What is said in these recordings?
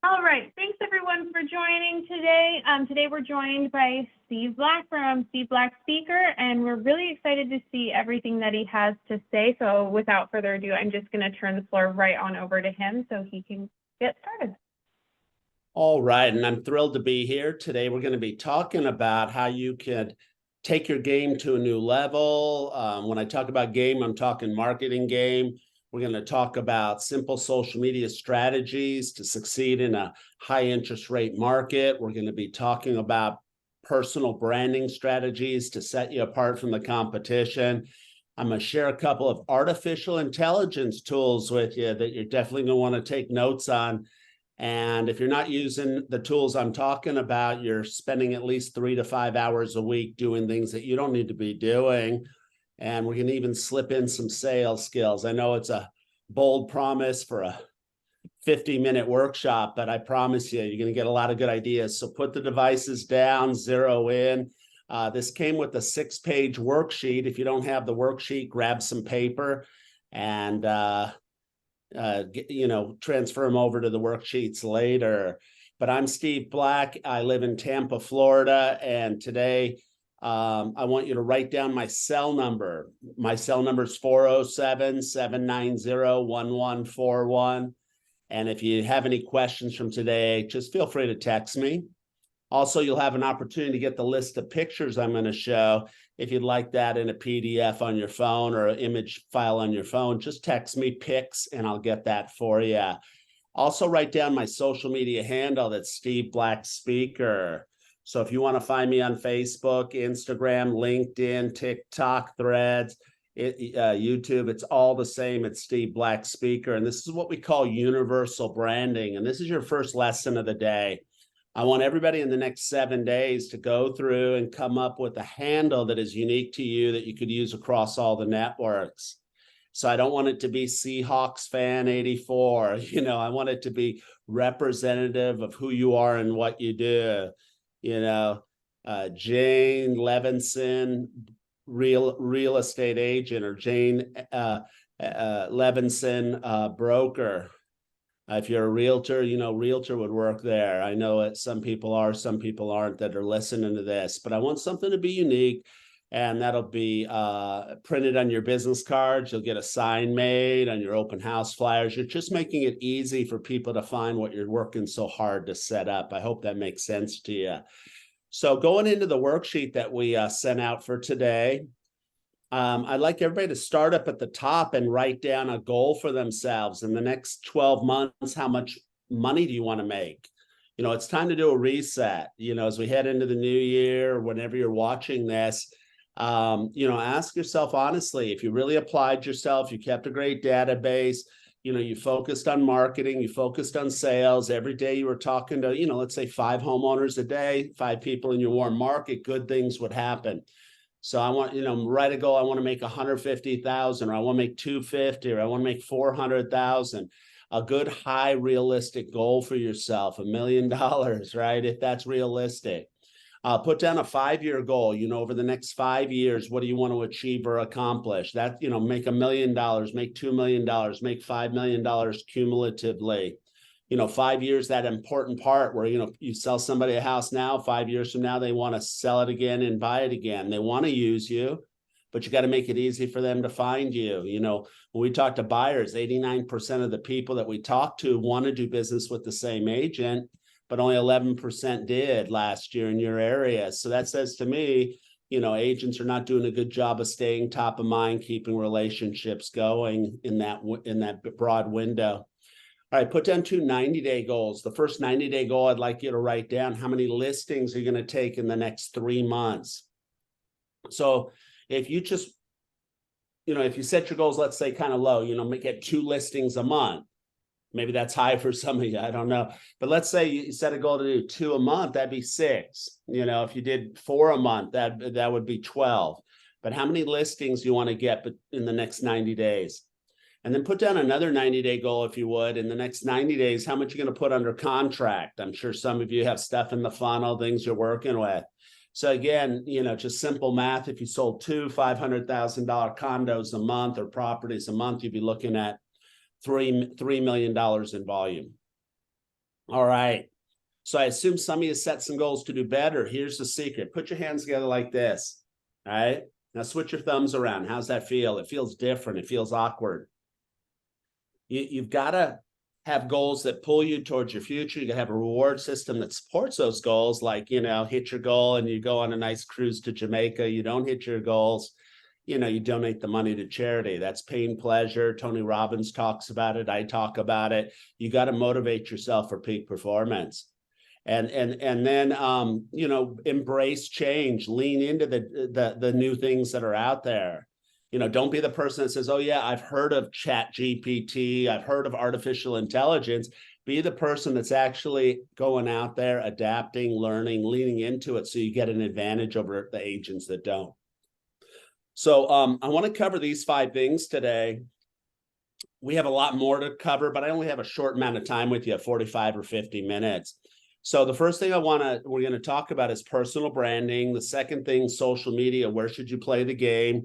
All right. Thanks everyone for joining today. Today we're joined by Steve Black from Steve Black Speaker, and we're really excited to see everything that he has to say. So without further ado, I'm just going to turn the floor right on over to him so he can get started. All right, and I'm thrilled to be here. Today we're going to be talking about how you can take your game to a new level. When I talk about game, I'm talking marketing game. We're going to talk about simple social media strategies to succeed in a high interest rate market. We're going to be talking about personal branding strategies to set you apart from the competition. I'm going to share a couple of artificial intelligence tools with you that you're definitely going to want to take notes on. And if you're not using the tools I'm talking about, you're spending at least 3 to 5 hours a week doing things that you don't need to be doing. And we're going to even slip in some sales skills. I know it's a bold promise for a 50-minute workshop, but I promise you, you're going to get a lot of good ideas. So put the devices down, zero in. This came with a 6-page worksheet. If you don't have the worksheet, grab some paper and transfer them over to the worksheets later. But I'm Steve Black. I live in Tampa, Florida. And today I want you to write down my cell number. My cell number is 407-790-1141. And if you have any questions from today, just feel free to text me. Also, you'll have an opportunity to get the list of pictures I'm going to show. If you'd like that in a PDF on your phone or an image file on your phone, just text me pics and I'll get that for you. Also, write down my social media handle. That's Steve Black Speaker. So if you want to find me on Facebook, Instagram, LinkedIn, TikTok, Threads, YouTube, it's all the same. It's Steve Black Speaker. And this is what we call universal branding. And this is your first lesson of the day. I want everybody in the next 7 days to go through and come up with a handle that is unique to you that you could use across all the networks. So I don't want it to be Seahawks fan 84. I want it to be representative of who you are and what you do. Jane Levinson, real estate agent, or Jane Levinson, broker. If you're a realtor, realtor would work there. I know it. Some people are, some people aren't that are listening to this, but I want something to be unique, and that'll be printed on your business cards. You'll get a sign made on your open house flyers. You're just making it easy for people to find what you're working so hard to set up. I hope that makes sense to you. So going into the worksheet that we sent out for today, I'd like everybody to start up at the top and write down a goal for themselves in the next 12 months. How much money do you want to make? It's time to do a reset. As we head into the new year, whenever you're watching this, ask yourself honestly, if you really applied yourself, you kept a great database, you focused on marketing, you focused on sales. Every day you were talking to, let's say 5 homeowners a day, 5 people in your warm market, good things would happen. So I want, write a goal. I want to make 150,000, or I want to make 250, or I want to make 400,000. A good high realistic goal for yourself, $1 million, right? If that's realistic. Put down a 5-year goal. Over the next 5 years, what do you want to achieve or accomplish? That, make $1 million, make $2 million, make $5 million cumulatively. 5 years, that important part where, you sell somebody a house now, 5 years from now, they want to sell it again and buy it again. They want to use you, but you got to make it easy for them to find you. When we talk to buyers, 89% of the people that we talk to want to do business with the same agent, but only 11% did last year in your area. So that says to me, agents are not doing a good job of staying top of mind, keeping relationships going in that broad window. All right, put down 2 90-day goals. The first 90-day goal, I'd like you to write down how many listings are you going to take in the next 3 months. So if you just, if you set your goals, let's say kind of low, get 2 listings a month. Maybe that's high for some of you, I don't know. But let's say you set a goal to do 2 a month, that'd be 6. If you did 4 a month, that would be 12. But how many listings do you want to get in the next 90 days? And then put down another 90-day goal, if you would. In the next 90 days, how much you're going to put under contract? I'm sure some of you have stuff in the funnel, things you're working with. So again, just simple math. If you sold 2 $500,000 condos a month or properties a month, you'd be looking at $3 million in volume. All right. So I assume some of you set some goals to do better. Here's the secret. Put your hands together like this. All right. Now switch your thumbs around. How's that feel? It feels different. It feels awkward. You've got to have goals that pull you towards your future. You got to have a reward system that supports those goals, like, hit your goal and you go on a nice cruise to Jamaica. You don't hit your goals, you donate the money to charity. That's pain, pleasure. Tony Robbins talks about it. I talk about it. You got to motivate yourself for peak performance. And then embrace change, lean into the new things that are out there. Don't be the person that says, oh yeah, I've heard of Chat GPT, I've heard of artificial intelligence. Be the person that's actually going out there, adapting, learning, leaning into it, so you get an advantage over the agents that don't. So I want to cover these 5 things today. We have a lot more to cover, but I only have a short amount of time with you, 45 or 50 minutes. So the first thing we're going to talk about is personal branding. The second thing, social media. Where should you play the game?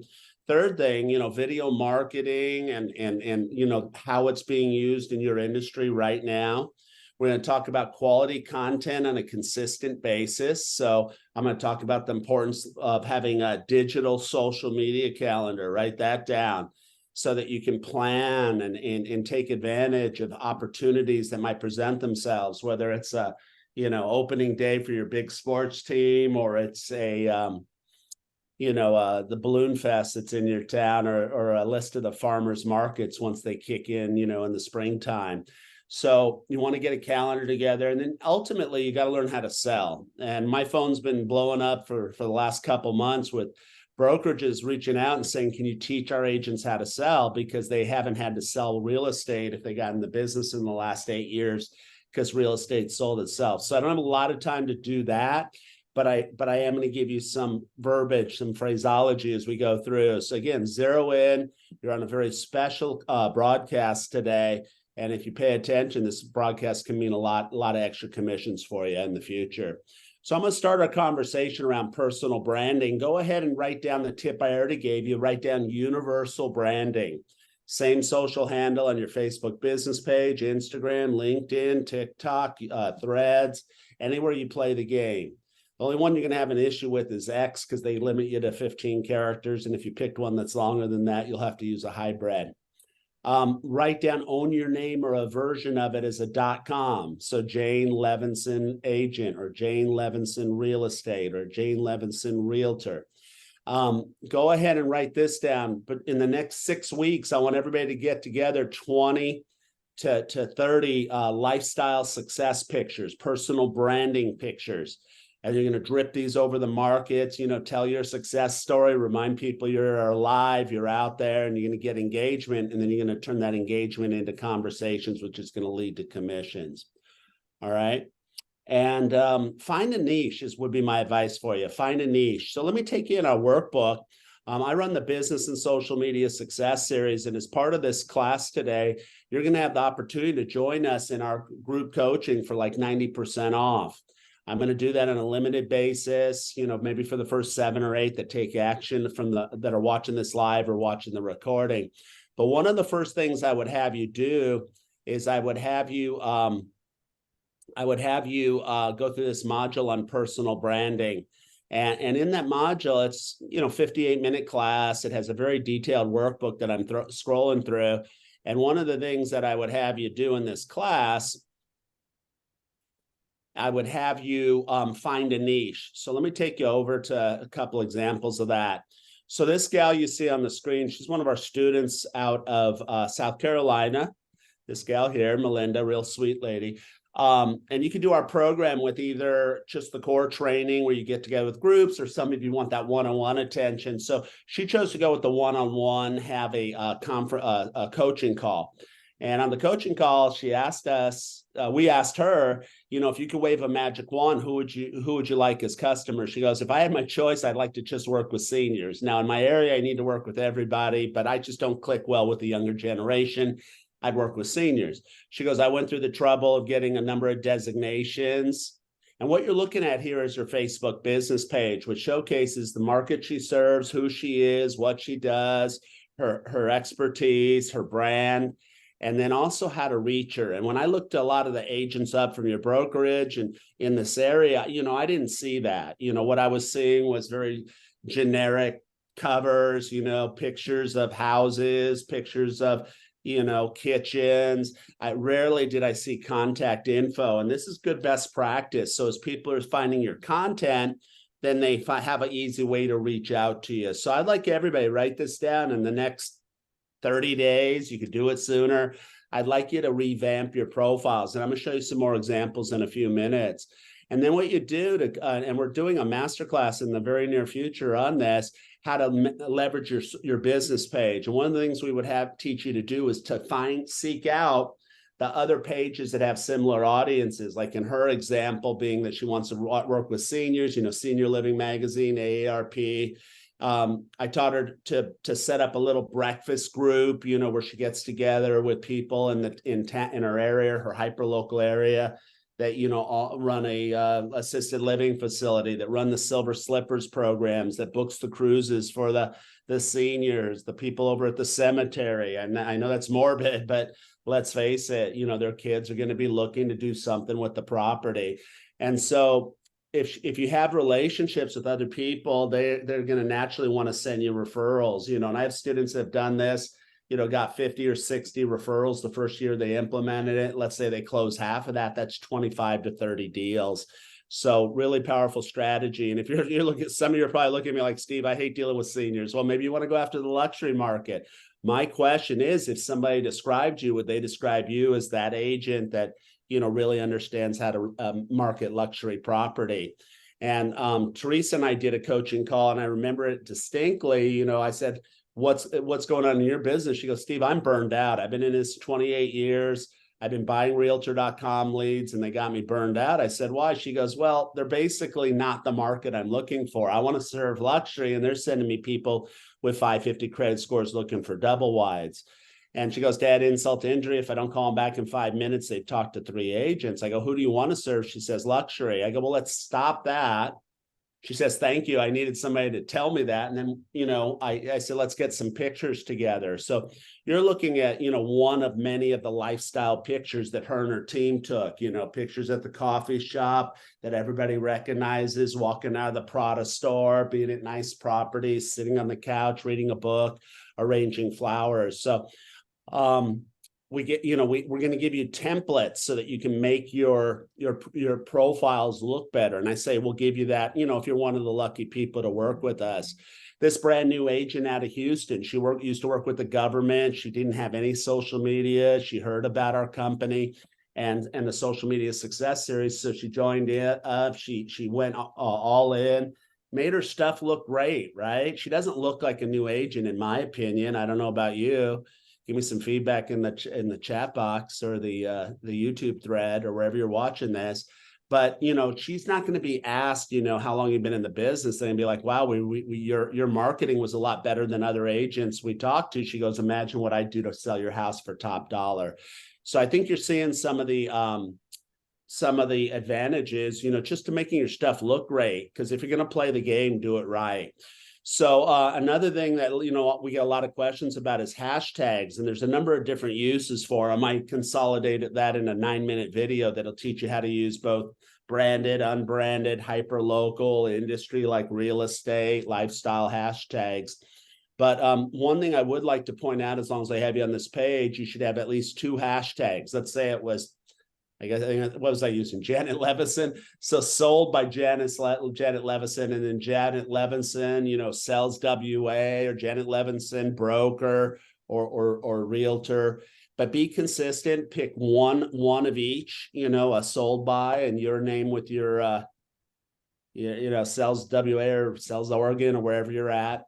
Third thing, video marketing and how it's being used in your industry right now. We're going to talk about quality content on a consistent basis. So I'm going to talk about the importance of having a digital social media calendar. Write that down so that you can plan and take advantage of opportunities that might present themselves, whether it's a opening day for your big sports team, or it's a the balloon fest that's in your town, or a list of the farmers markets once they kick in, in the springtime. So you want to get a calendar together, and then ultimately you got to learn how to sell. And my phone's been blowing up for the last couple months with brokerages reaching out and saying, can you teach our agents how to sell? Because they haven't had to sell real estate if they got in the business in the last 8 years, because real estate sold itself. So I don't have a lot of time to do that. But I am going to give you some verbiage, some phraseology as we go through. So again, zero in. You're on a very special broadcast today, and if you pay attention, this broadcast can mean a lot of extra commissions for you in the future. So I'm going to start our conversation around personal branding. Go ahead and write down the tip I already gave you. Write down universal branding. Same social handle on your Facebook business page, Instagram, LinkedIn, TikTok, Threads, anywhere you play the game. The only one you're going to have an issue with is X, because they limit you to 15 characters. And if you picked one that's longer than that, you'll have to use a hybrid. Write down own your name or a version of it as a .com. So Jane Levinson Agent, or Jane Levinson Real Estate, or Jane Levinson Realtor. Go ahead and write this down. But in the next 6 weeks, I want everybody to get together 20 to 30 lifestyle success pictures, personal branding pictures. And you're going to drip these over the markets, tell your success story, remind people you're alive, you're out there, and you're going to get engagement. And then you're going to turn that engagement into conversations, which is going to lead to commissions. All right. And find a niche would be my advice for you. Find a niche. So let me take you in our workbook. I run the Business and Social Media Success Series. And as part of this class today, you're going to have the opportunity to join us in our group coaching for like 90% off. I'm going to do that on a limited basis, maybe for the first 7 or 8 that take action that are watching this live or watching the recording. But one of the first things I would have you do is I would have you go through this module on personal branding. And in that module, it's, 58-minute class. It has a very detailed workbook that I'm scrolling through. And one of the things that I would have you do in this class, I would have you find a niche. So let me take you over to a couple examples of that. So this gal you see on the screen, she's one of our students out of South Carolina. This gal here, Melinda, real sweet lady. And you can do our program with either just the core training where you get together with groups, or some of you want that one-on-one attention. So she chose to go with the one-on-one, have a coaching call. And on the coaching call, she asked us, we asked her, if you could wave a magic wand, who would you like as customer? She goes, if I had my choice, I'd like to just work with seniors. Now in my area, I need to work with everybody, but I just don't click well with the younger generation. I'd work with seniors. She goes, I went through the trouble of getting a number of designations. And what you're looking at here is her Facebook business page, which showcases the market she serves, who she is, what she does, her expertise, her brand. and then also how to reach her. And when I looked a lot of the agents up from your brokerage and in this area, I didn't see that. What I was seeing was very generic covers, pictures of houses, pictures of, kitchens. I rarely did I see contact info, and this is good best practice. So as people are finding your content, then they have an easy way to reach out to you. So I'd like everybody write this down in the next 30 days. You could do it sooner. I'd like you to revamp your profiles, and I'm going to show you some more examples in a few minutes. And then what you do to, and we're doing a masterclass in the very near future on this, how to leverage your business page. And one of the things we would teach you to do is to seek out the other pages that have similar audiences, like in her example being that she wants to work with seniors, Senior Living Magazine, AARP. I taught her to set up a little breakfast group, where she gets together with people in her area, her hyperlocal area, that all run a assisted living facility, that run the Silver Slippers programs, that books the cruises for the seniors, the people over at the cemetery. And I know that's morbid, but let's face it, their kids are going to be looking to do something with the property. And so if you have relationships with other people, they're going to naturally want to send you referrals, and I have students that have done this, got 50 or 60 referrals the first year they implemented it. Let's say they close half of that, that's 25 to 30 deals. So really powerful strategy. And if you're looking, some of you are probably looking at me like, Steve, I hate dealing with seniors. Well, maybe you want to go after the luxury market. My question is, if somebody described you, would they describe you as that agent that, really understands how to market luxury property? And Teresa and I did a coaching call, and I remember it distinctly. I said, what's going on in your business? She goes, Steve, I'm burned out. I've been in this 28 years. I've been buying realtor.com leads, and they got me burned out. I said, why? She goes, well, they're basically not the market I'm looking for. I want to serve luxury, and they're sending me people with 550 credit scores looking for double wides. And she goes, to add insult to injury, if I don't call them back in 5 minutes, they've talked to 3 agents. I go, who do you want to serve? She says, luxury. I go, well, let's stop that. She says, thank you. I needed somebody to tell me that. And then, I said, let's get some pictures together. So you're looking at, one of many of the lifestyle pictures that her and her team took, pictures at the coffee shop that everybody recognizes, walking out of the Prada store, being at nice properties, sitting on the couch, reading a book, arranging flowers. So, we're going to give you templates so that you can make your profiles look better. And I say, we'll give you that, if you're one of the lucky people to work with us. This brand new agent out of Houston, she used to work with the government. She didn't have any social media. She heard about our company and the social media success series. So she joined it up. She went all in, made her stuff look great, right? She doesn't look like a new agent, in my opinion. I don't know about you. Give me some feedback in the chat box or the YouTube thread or wherever you're watching this. But she's not going to be asked, how long you've been in the business, and be like, wow, your marketing was a lot better than other agents we talked to. She goes, imagine what I'd do to sell your house for top dollar. So I think you're seeing some of the advantages, just to making your stuff look great. Because if you're going to play the game, do it right. So another thing that, we get a lot of questions about is hashtags, and there's a number of different uses for them. I consolidated that in a 9-minute video that'll teach you how to use both branded, unbranded, hyper-local, industry like real estate, lifestyle hashtags. But one thing I would like to point out, as long as I have you on this page, you should have at least 2 hashtags. Let's say it was, what was I using? Janet Levinson. So sold by Janet Levinson, and then Janet Levinson, sells WA, or Janet Levinson broker or realtor. But be consistent. Pick one of each. A sold by and your name with your sells WA or sells Oregon or wherever you're at.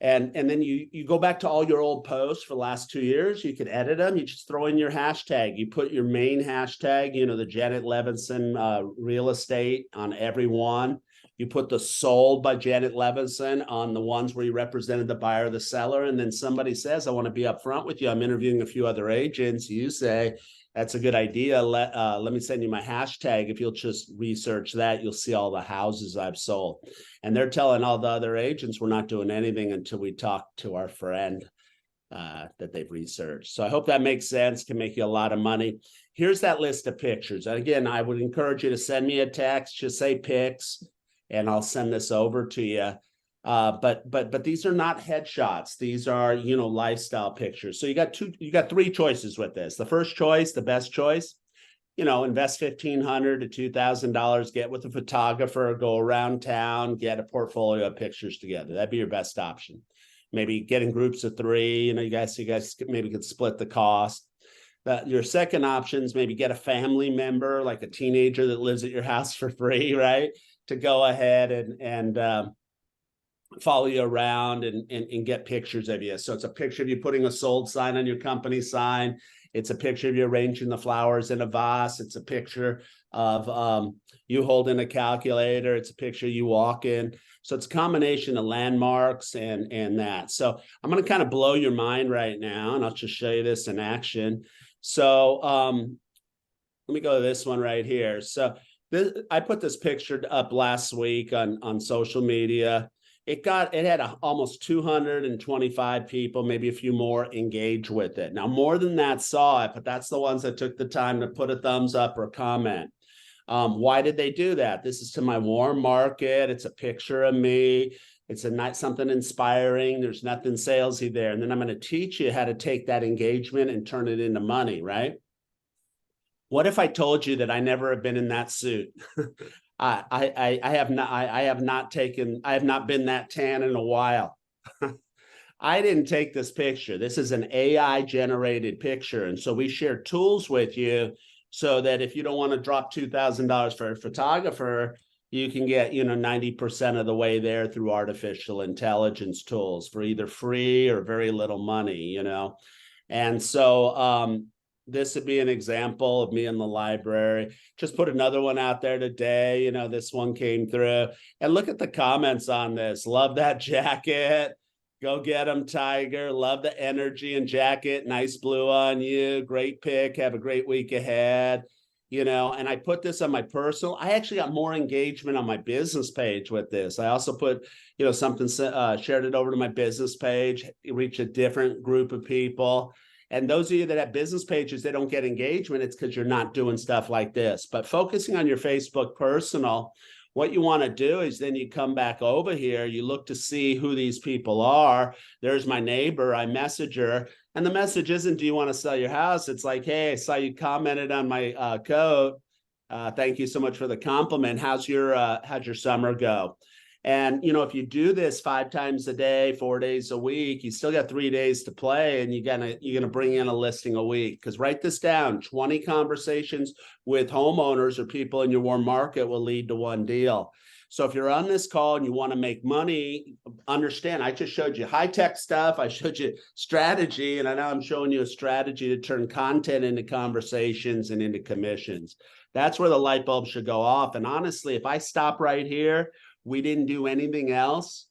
And then you go back to all your old posts for the last 2 years. You could edit them. You just throw in your hashtag. You put your main hashtag, the Janet Levinson real estate on every one. You put the sold by Janet Levinson on the ones where you represented the buyer or the seller. And then somebody says, I want to be upfront with you. I'm interviewing a few other agents. You say, that's a good idea. Let me send you my hashtag. If you'll just research that, you'll see all the houses I've sold. And they're telling all the other agents, we're not doing anything until we talk to our friend. that they've researched. So I hope that makes sense, can make you a lot of money. Here's that list of pictures. And again, I would encourage you to send me a text, just say pics, and I'll send this over to you. But these are not headshots. These are, lifestyle pictures. So you got three choices with this. The first choice, the best choice, invest $1,500 to $2,000, get with a photographer, go around town, get a portfolio of pictures together. That'd be your best option. Maybe get in groups of three, you guys maybe could split the cost. Your second option is maybe get a family member, like a teenager that lives at your house for free, right? To go ahead and follow you around and get pictures of you. So it's a picture of you putting a sold sign on your company sign. It's a picture of you arranging the flowers in a vase. It's a picture of you holding a calculator. It's a picture of you walking. So it's a combination of landmarks and that. So I'm going to kind of blow your mind right now, and I'll just show you this in action. So let me go to this one right here. So I put this picture up last week on social media. It had almost 225 people, maybe a few more, engage with it. Now, more than that saw it, but that's the ones that took the time to put a thumbs up or comment. Why did they do that? This is to my warm market. It's a picture of me. It's something inspiring. There's nothing salesy there. And then I'm going to teach you how to take that engagement and turn it into money, right? What if I told you that I never have been in that suit? I have not been that tan in a while. I didn't take this picture. This is an AI generated picture. And so we share tools with you so that if you don't want to drop $2,000 for a photographer, you can get, 90% of the way there through artificial intelligence tools for either free or very little money, And so, this would be an example of me in the library. Just put another one out there today. This one came through. And look at the comments on this. Love that jacket. Go get them, Tiger. Love the energy and jacket. Nice blue on you. Great pick. Have a great week ahead. And I put this on my personal. I actually got more engagement on my business page with this. I also put, something, shared it over to my business page, reach a different group of people. And those of you that have business pages, they don't get engagement. It's because you're not doing stuff like this. But focusing on your Facebook personal, what you want to do is then you come back over here, you look to see who these people are. There's my neighbor, I message her. And the message isn't, do you want to sell your house? It's like, hey, I saw you commented on my coat. Thank you so much for the compliment. How'd your summer go? And, if you do this 5 times a day, 4 days a week, you still got 3 days to play, and you're going to bring in a listing a week. Because write this down, 20 conversations with homeowners or people in your warm market will lead to one deal. So if you're on this call and you want to make money, understand, I just showed you high-tech stuff. I showed you strategy, and now I'm showing you a strategy to turn content into conversations and into commissions. That's where the light bulb should go off. And honestly, if I stop right here, we didn't do anything else,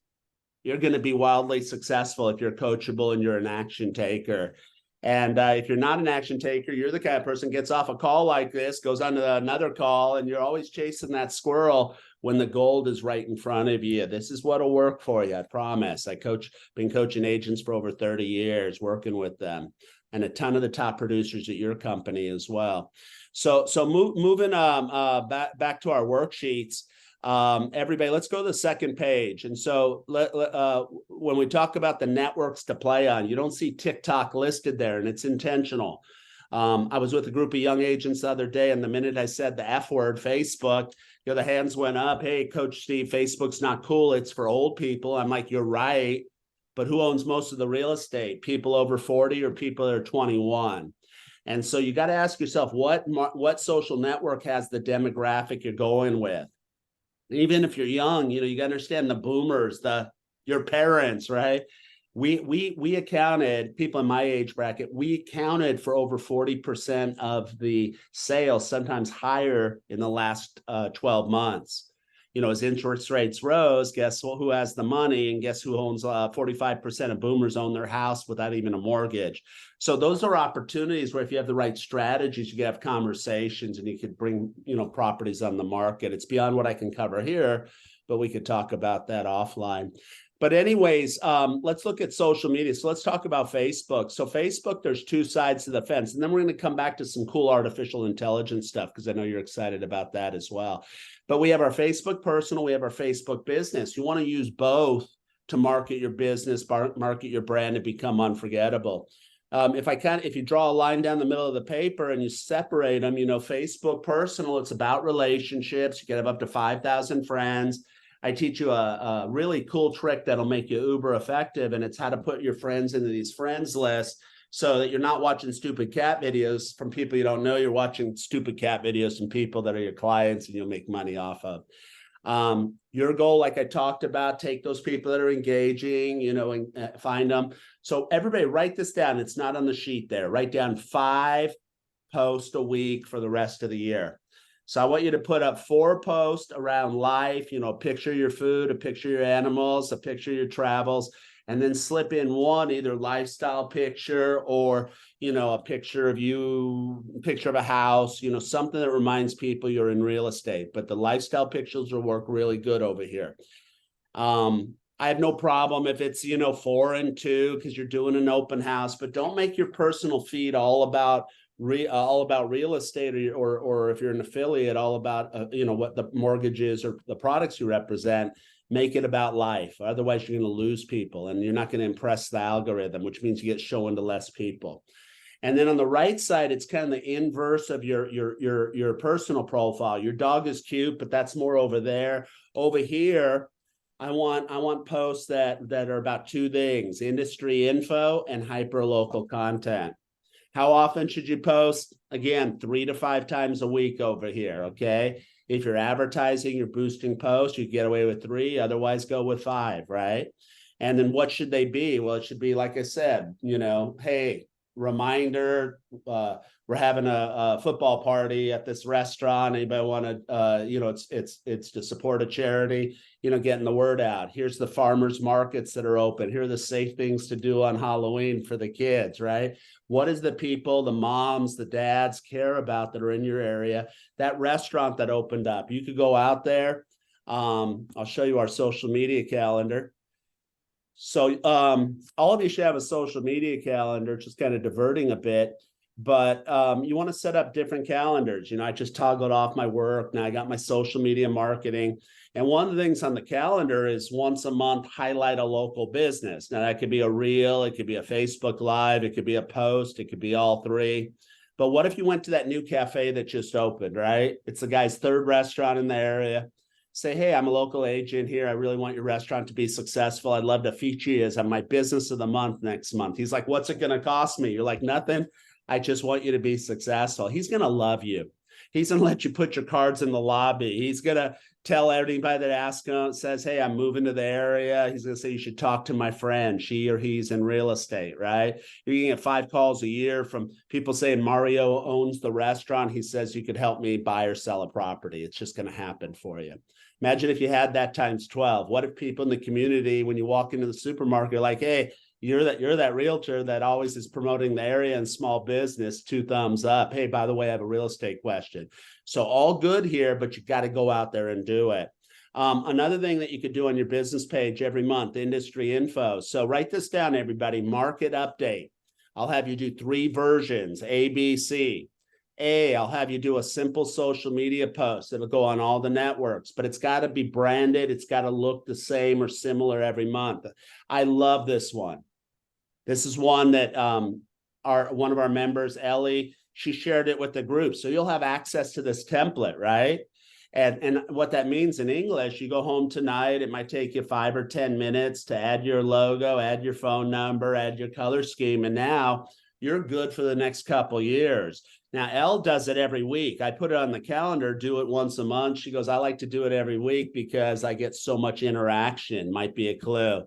you're going to be wildly successful if you're coachable and you're an action taker. And if you're not an action taker, you're the kind of person gets off a call like this, goes on to another call, and you're always chasing that squirrel when the gold is right in front of you. This is what'll work for you, I promise. Been coaching agents for over 30 years, working with them, and a ton of the top producers at your company as well. So moving back to our worksheets. Everybody, let's go to the second page. And so when we talk about the networks to play on, you don't see TikTok listed there, and it's intentional. I was with a group of young agents the other day, and the minute I said the F word, Facebook, the hands went up. Hey, Coach Steve, Facebook's not cool. It's for old people. I'm like, you're right. But who owns most of the real estate? People over 40 or people that are 21? And so you got to ask yourself, what social network has the demographic you're going with? Even if you're young, you got to understand the boomers, your parents, right? We accounted, people in my age bracket, we accounted for over 40% of the sales, sometimes higher in the last 12 months. As interest rates rose, guess who has the money, and guess who owns 45% of boomers own their house without even a mortgage. So those are opportunities where if you have the right strategies, you can have conversations and you could bring, properties on the market. It's beyond what I can cover here, but we could talk about that offline. But anyways, let's look at social media. So let's talk about Facebook. So Facebook, there's two sides to the fence. And then we're going to come back to some cool artificial intelligence stuff, because I know you're excited about that as well. But we have our Facebook personal, we have our Facebook business. You want to use both to market your business, market your brand, and become unforgettable. If you draw a line down the middle of the paper and you separate them, Facebook personal, it's about relationships. You can have up to 5,000 friends. I teach you a really cool trick that'll make you uber effective, and it's how to put your friends into these friends lists so that you're not watching stupid cat videos from people you don't know. You're watching stupid cat videos from people that are your clients and you'll make money off of. Your goal, like I talked about, take those people that are engaging, and find them. So everybody write this down. It's not on the sheet there. Write down 5 posts a week for the rest of the year. So I want you to put up 4 posts around life, a picture of your food, a picture of your animals, a picture of your travels, and then slip in one, either lifestyle picture or, a picture of you, picture of a house, something that reminds people you're in real estate. But the lifestyle pictures will work really good over here. I have no problem if it's, 4 and 2, because you're doing an open house, but don't make your personal feed all about real estate, or if you're an affiliate, all about what the mortgage is or the products you represent. Make it about life. Otherwise, you're going to lose people, and you're not going to impress the algorithm, which means you get shown to less people. And then on the right side, it's kind of the inverse of your personal profile. Your dog is cute, but that's more over there. Over here, I want posts that are about 2 things: industry info and hyper local content. How often should you post? Again, 3 to 5 times a week over here, okay? If you're advertising, you're boosting posts, you get away with 3, otherwise go with 5, right? And then what should they be? Well, it should be, like I said, hey, reminder, we're having a football party at this restaurant. Anybody want to, it's to support a charity, getting the word out. Here's the farmers markets that are open. Here are the safe things to do on Halloween for the kids, right? What is the people, the moms, the dads care about that are in your area? That restaurant that opened up, you could go out there. I'll show you our social media calendar. So all of you should have a social media calendar, just kind of diverting a bit, but you want to set up different calendars. I just toggled off my work. Now I got my social media marketing. And one of the things on the calendar is once a month, highlight a local business. Now that could be a reel, it could be a Facebook Live, it could be a post, it could be all 3. But what if you went to that new cafe that just opened, right? It's the guy's 3rd restaurant in the area. Say, hey, I'm a local agent here. I really want your restaurant to be successful. I'd love to feature you as my business of the month next month. He's like, what's it going to cost me? You're like, nothing. I just want you to be successful. He's going to love you. He's going to let you put your cards in the lobby. He's going to tell everybody that asks him, says, hey, I'm moving to the area. He's going to say, you should talk to my friend. She or he's in real estate, right? You're going to get 5 calls a year from people saying Mario owns the restaurant. He says you could help me buy or sell a property. It's just going to happen for you. Imagine if you had that times 12. What if people in the community, when you walk into the supermarket, are like, hey, you're that realtor that always is promoting the area and small business, 2 thumbs up. Hey, by the way, I have a real estate question. So all good here, but you got to go out there and do it. Another thing that you could do on your business page every month, industry info. So write this down, everybody. Market update. I'll have you do 3 versions, A, B, C. I'll have you do a simple social media post. It'll go on all the networks, but it's got to be branded. It's got to look the same or similar every month. I love this one. This is one that one of our members, Ellie, she shared it with the group. So you'll have access to this template, right? And what that means in English, you go home tonight, it might take you 5 or 10 minutes to add your logo, add your phone number, add your color scheme, and now you're good for the next couple years. Now, Elle does it every week. I put it on the calendar, do it once a month. She goes, I like to do it every week because I get so much interaction. Might be a clue.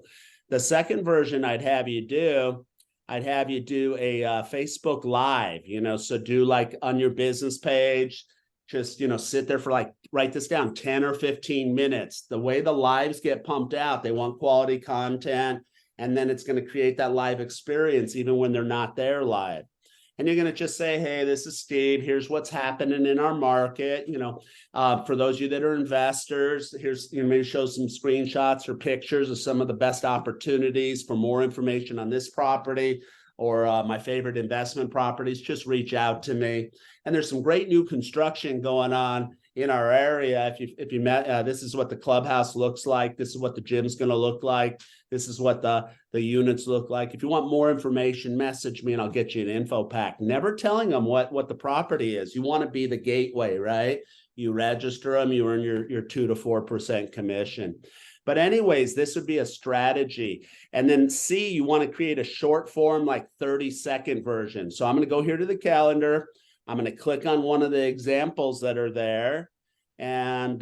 The second version I'd have you do a Facebook Live, so do like on your business page, just, sit there for write this down, 10 or 15 minutes. The way the lives get pumped out, they want quality content, and then it's going to create that live experience even when they're not there live. And you're going to just say, hey, this is Steve. Here's what's happening in our market. For those of you that are investors, here's, maybe show some screenshots or pictures of some of the best opportunities. For more information on this property or my favorite investment properties, just reach out to me. And there's some great new construction going on in our area. If you met, this is what the clubhouse looks like. This is what the gym's going to look like. This is what the units look like. If you want more information, message me and I'll get you an info pack. Never telling them what the property is. You want to be the gateway, right? You register them, you earn your 2 to 4% commission. But anyways, this would be a strategy. And then C, you want to create a short form, like 30-second version. So I'm going to go here to the calendar. I'm going to click on one of the examples that are there. And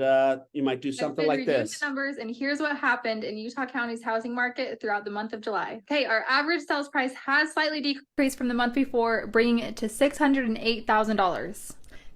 you might do something like this. Numbers, and here's what happened in Utah County's housing market throughout the month of July. Okay, our average sales price has slightly decreased from the month before, bringing it to $608,000.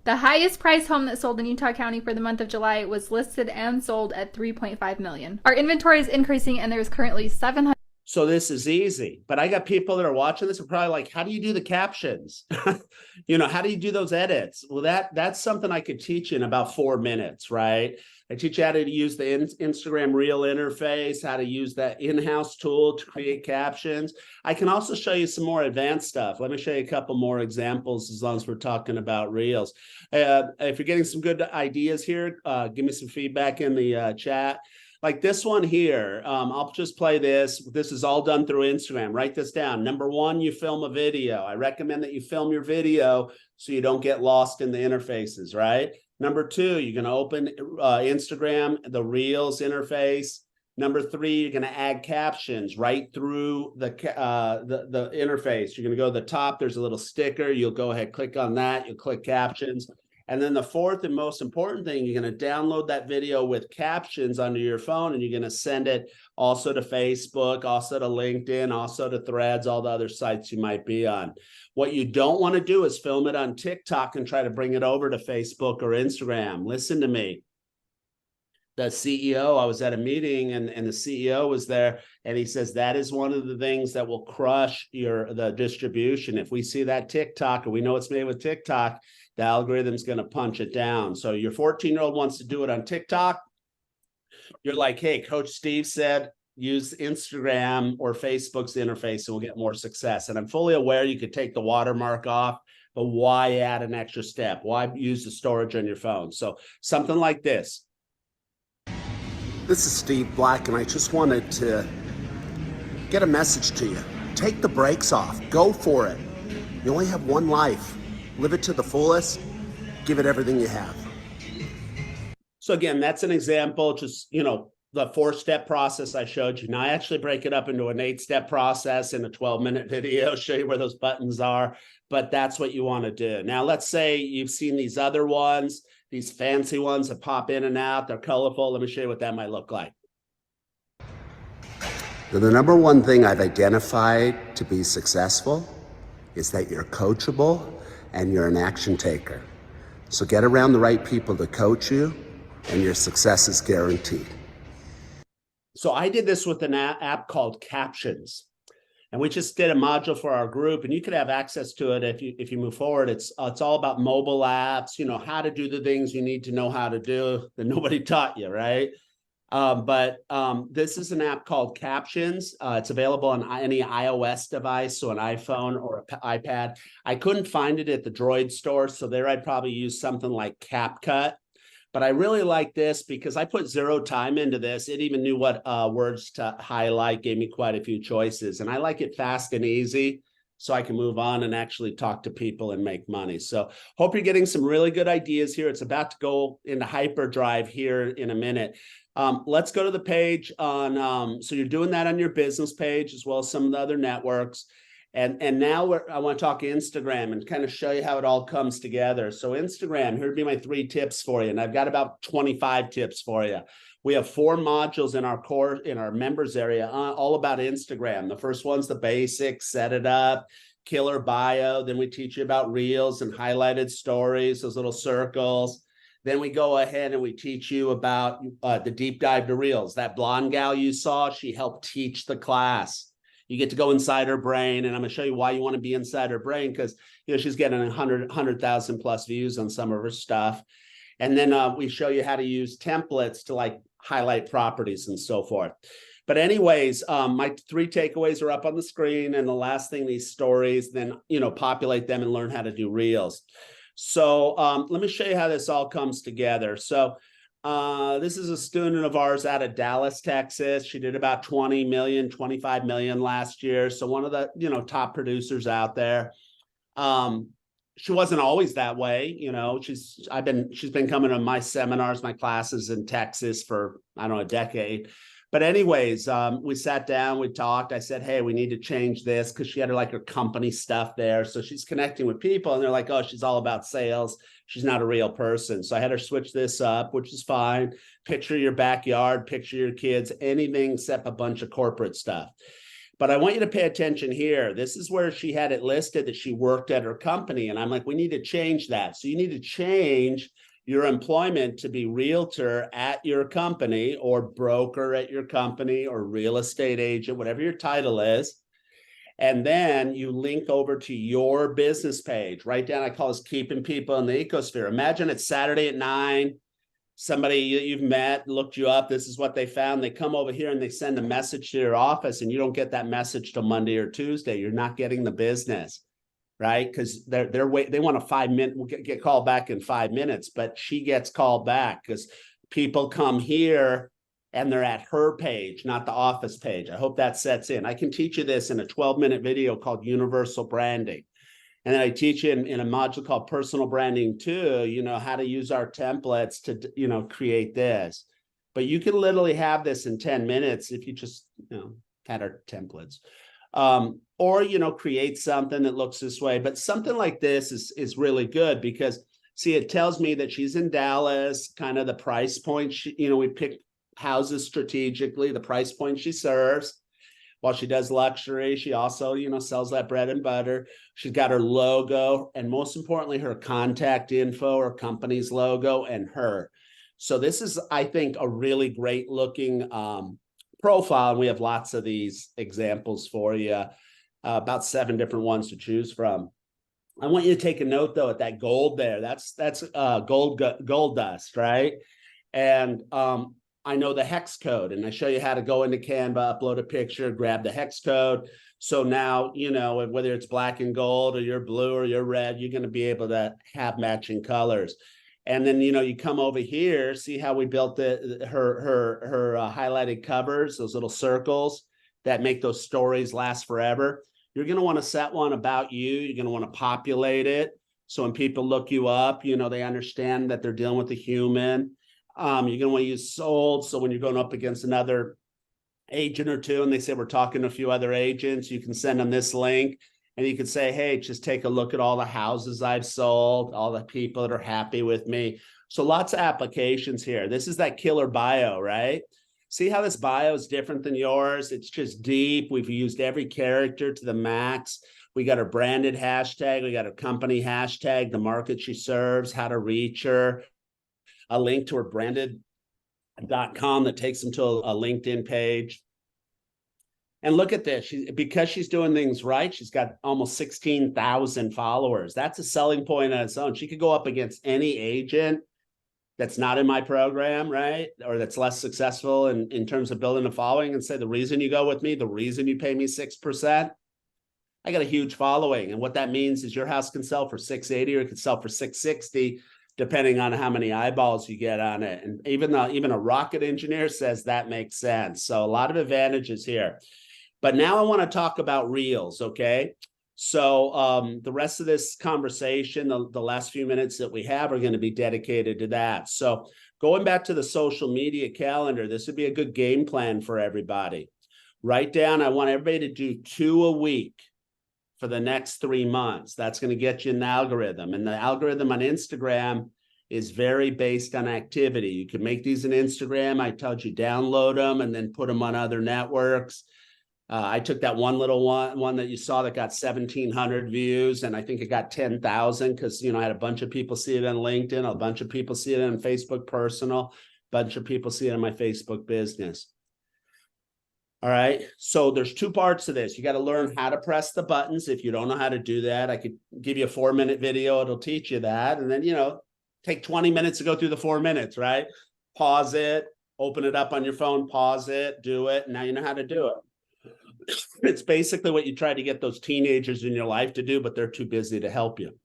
The highest price home that sold in Utah County for the month of July was listed and sold at $3.5 million. Our inventory is increasing, and there's currently 700. So this is easy, but I got people that are watching this and probably like, how do you do the captions? How do you do those edits? Well, that's something I could teach you in about 4 minutes, right? I teach you how to use the Instagram Reel interface, how to use that in-house tool to create captions. I can also show you some more advanced stuff. Let me show you a couple more examples as long as we're talking about Reels. If you're getting some good ideas here, give me some feedback in the chat. Like this one here, I'll just play this. This is all done through Instagram. Write this down. Number 1, you film a video. I recommend that you film your video so you don't get lost in the interfaces, right? Number 2, you're going to open Instagram, the Reels interface. Number 3, you're going to add captions right through the interface. You're going to go to the top. There's a little sticker. You'll go ahead, click on that. You'll click captions. And then the fourth and most important thing, you're going to download that video with captions onto your phone, and you're going to send it also to Facebook, also to LinkedIn, also to Threads, all the other sites you might be on. What you don't want to do is film it on TikTok and try to bring it over to Facebook or Instagram. Listen to me. The CEO, I was at a meeting and the CEO was there, and he says that is one of the things that will crush the distribution. If we see that TikTok, or we know it's made with TikTok, the algorithm's going to punch it down. So your 14-year-old wants to do it on TikTok. You're like, hey, Coach Steve said, use Instagram or Facebook's interface and we'll get more success. And I'm fully aware you could take the watermark off, but why add an extra step? Why use the storage on your phone? So something like this. This is Steve Black, and I just wanted to get a message to you. Take the brakes off. Go for it. You only have one life. Live it to the fullest. Give it everything you have. So again, that's an example, just, the 4-step process I showed you. Now I actually break it up into an 8-step process in a 12-minute video, show you where those buttons are, but that's what you want to do. Now, let's say you've seen these other ones, these fancy ones that pop in and out. They're colorful. Let me show you what that might look like. The number one thing I've identified to be successful is that you're coachable and you're an action taker. So get around the right people to coach you, and your success is guaranteed. So I did this with an app called Captions, and we just did a module for our group, and you could have access to it if you move forward. It's all about mobile apps, how to do the things you need to know how to do that nobody taught you, right? But this is an app called Captions. It's available on any iOS device, so an iPhone or an iPad. I couldn't find it at the Droid store, so there I'd probably use something like CapCut. But I really like this because I put 0 time into this. It even knew what words to highlight, gave me quite a few choices. And I like it fast and easy so I can move on and actually talk to people and make money. So hope you're getting some really good ideas here. It's about to go into hyperdrive here in a minute. Let's go to the page on, so you're doing that on your business page as well as some of the other networks. And now I want to talk Instagram and kind of show you how it all comes together. So Instagram, here would be my 3 tips for you. And I've got about 25 tips for you. We have 4 modules in our members area, all about Instagram. The first one's the basics, set it up, killer bio. Then we teach you about Reels and highlighted stories, those little circles. Then we go ahead and we teach you about the deep dive to Reels. That blonde gal you saw, she helped teach the class. You get to go inside her brain, and I'm going to show you why you want to be inside her brain, because she's getting 100,000 plus views on some of her stuff. And then we show you how to use templates to like highlight properties and so forth. But anyways, my 3 takeaways are up on the screen, and the last thing, these stories, then populate them and learn how to do reels. So let me show you how this all comes together. So this is a student of ours out of Dallas, Texas. She did about 20 million, 25 million last year. So one of the, top producers out there. She wasn't always that way. She's been coming to my seminars, my classes in Texas for, I don't know, a decade. But anyways, we sat down, we talked. I said, hey, we need to change this, because she had her company stuff there. So she's connecting with people, and they're like, oh, she's all about sales. She's not a real person. So I had her switch this up, which is fine. Picture your backyard, picture your kids, anything except a bunch of corporate stuff. But I want you to pay attention here. This is where she had it listed that she worked at her company. And I'm like, we need to change that. So you need to change your employment to be realtor at your company, or broker at your company, or real estate agent, whatever your title is. And then you link over to your business page. Write down, I call this keeping people in the ecosphere. Imagine it's Saturday at 9. Somebody you've met looked you up. This is what they found. They come over here and they send a message to your office, and you don't get that message till Monday or Tuesday. You're not getting the business, right? Because they want a 5-minute, get called back in 5 minutes, but she gets called back because people come here and they're at her page, not the office page. I hope that sets in. I can teach you this in a 12-minute video called Universal Branding. And then I teach you in a module called Personal Branding 2, how to use our templates to, create this. But you can literally have this in 10 minutes if you just, had our templates. Or, create something that looks this way. But something like this is really good because, see, it tells me that she's in Dallas, kind of the price point. We pick houses strategically, the price point she serves. While she does luxury, she also, sells that bread and butter. She's got her logo, and most importantly, her contact info, her company's logo, and her. So this is, I think, a really great looking profile. And we have lots of these examples for you, about 7 different ones to choose from. I want you to take a note, though, at that gold there. That's gold dust, right? And I know the hex code, and I show you how to go into Canva, upload a picture, grab the hex code. So now, whether it's black and gold or you're blue or you're red, you're going to be able to have matching colors. And then, you come over here, see how we built her highlighted covers, those little circles that make those stories last forever. You're going to want to set one about you. You're going to want to populate it. So when people look you up, they understand that they're dealing with a human. You're going to want to use sold. So when you're going up against another agent or two, and they say, we're talking to a few other agents, you can send them this link, and you can say, hey, just take a look at all the houses I've sold, all the people that are happy with me. So lots of applications here. This is that killer bio, right? See how this bio is different than yours? It's just deep. We've used every character to the max. We got her branded hashtag. We got her company hashtag, the market she serves, how to reach her, a link to her branded.com that takes them to a LinkedIn page. And look at this. Because she's doing things right, she's got almost 16,000 followers. That's a selling point on its own. She could go up against any agent that's not in my program, right? Or that's less successful in terms of building a following, and say, the reason you go with me, the reason you pay me 6%, I got a huge following. And what that means is your house can sell for 680 or it can sell for 660, depending on how many eyeballs you get on it. And even a rocket engineer says that makes sense. So a lot of advantages here. But now I want to talk about Reels, okay? So the rest of this conversation, the last few minutes that we have are going to be dedicated to that. So going back to the social media calendar, this would be a good game plan for everybody. Write down, I want everybody to do 2 a week for the next 3 months. That's going to get you an algorithm. And the algorithm on Instagram is very based on activity. You can make these in Instagram. I told you download them and then put them on other networks. I took that one little one that you saw that got 1,700 views, and I think it got 10,000 because, I had a bunch of people see it on LinkedIn, a bunch of people see it on Facebook personal, a bunch of people see it on my Facebook business. All right. So there's two parts to this. You got to learn how to press the buttons. If you don't know how to do that, I could give you a 4-minute video. It'll teach you that. And then, take 20 minutes to go through the 4 minutes, right? Pause it, open it up on your phone, pause it, do it. Now you know how to do it. It's basically what you try to get those teenagers in your life to do, but they're too busy to help you.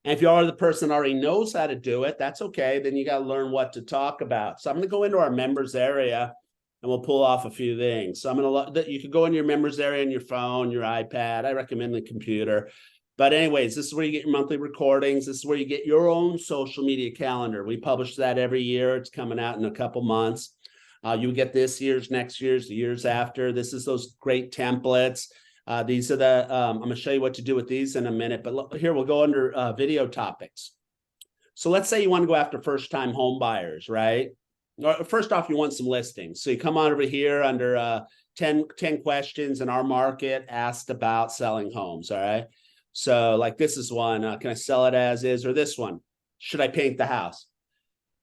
And if you are the person that already knows how to do it, that's okay. Then you got to learn what to talk about. So I'm going to go into our members area and we'll pull off a few things. So I'm going to, you can go in your members area on your phone, your iPad. I recommend the computer. But anyways, this is where you get your monthly recordings. This is where you get your own social media calendar. We publish that every year. It's coming out in a couple months. You get this year's, next year's, the years after. This is those great templates. These are the, I'm going to show you what to do with these in a minute. But look, here we'll go under video topics. So let's say you want to go after first-time home buyers, right? First off, you want some listings. So you come on over here under 10 questions in our market asked about selling homes, all right? So like this is one, can I sell it as is? Or this one, should I paint the house?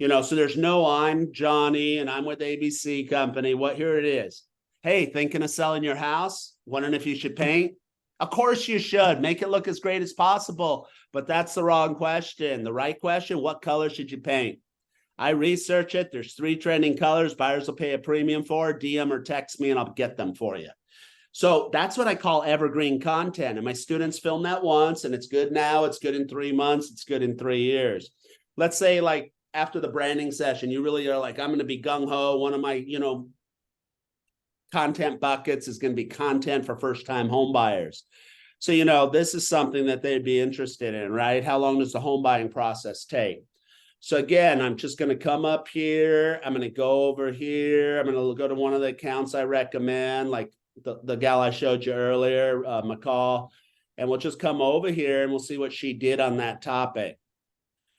So there's no, I'm Johnny and I'm with ABC Company. Here it is. Hey, thinking of selling your house? Wondering if you should paint? Of course you should. Make it look as great as possible. But that's the wrong question. The right question, what color should you paint? I research it. There's 3 trending colors. Buyers will pay a premium for. DM or text me and I'll get them for you. So that's what I call evergreen content. And my students film that once and it's good now. It's good in 3 months. It's good in 3 years. Let's say like after the branding session, you really are like, I'm going to be gung-ho. One of my, content buckets is going to be content for first-time home buyers. So, this is something that they'd be interested in, right? How long does the home buying process take? So again, I'm just going to come up here. I'm going to go over here. I'm going to go to one of the accounts I recommend, like the gal I showed you earlier, McCall, and we'll just come over here and we'll see what she did on that topic.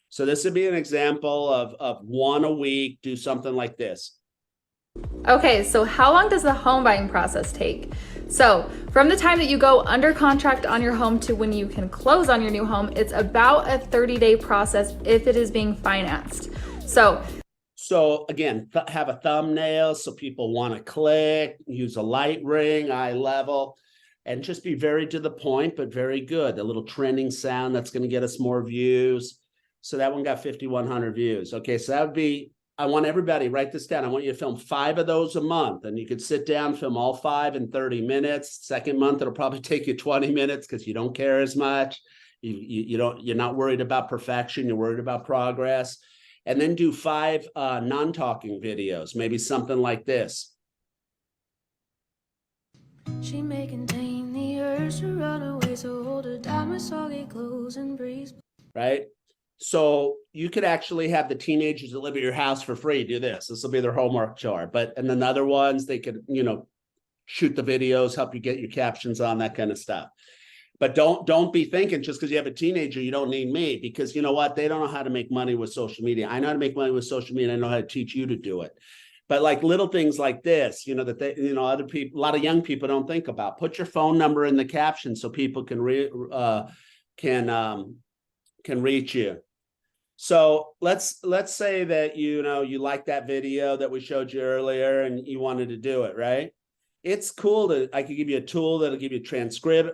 So this would be an example of one a week, do something like this. Okay, so how long does the home buying process take? So from the time that you go under contract on your home to when you can close on your new home, it's about a 30-day process if it is being financed. So again, have a thumbnail so people want to click, use a light ring, eye level, and just be very to the point, but very good. The little trending sound that's going to get us more views. So that one got 5,100 views. Okay, so that would be, I want everybody, write this down. I want you to film 5 of those a month. And you could sit down, film all 5 in 30 minutes. Second month, it'll probably take you 20 minutes because you don't care as much. You're not worried about perfection. You're worried about progress. And then do 5 non-talking videos, maybe something like this. She may contain the urge to run away, so hold her down with soggy clothes and breeze. Right? So you could actually have the teenagers that live at your house for free do this. This will be their homework chore. And then the other ones, they could, shoot the videos, help you get your captions on, that kind of stuff. But don't be thinking just because you have a teenager, you don't need me, because you know what? They don't know how to make money with social media. I know how to make money with social media. I know how to teach you to do it. But like little things like this, that they, other people, a lot of young people don't think about. Put your phone number in the caption so people can reach you. So let's say that you like that video that we showed you earlier and you wanted to do it, right? It's cool I could give you a tool that'll give you transcribe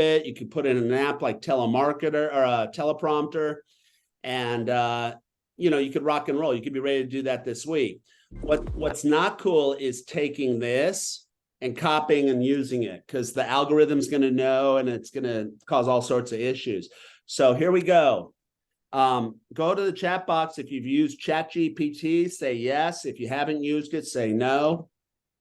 it. You could put in an app like Telemarketer or a teleprompter, and you could rock and roll. You could be ready to do that this week. What's not cool is taking this and copying and using it, because the algorithm's going to know and it's going to cause all sorts of issues. So here we go. Go to the chat box. If you've used ChatGPT, say yes. If you haven't used it, say no.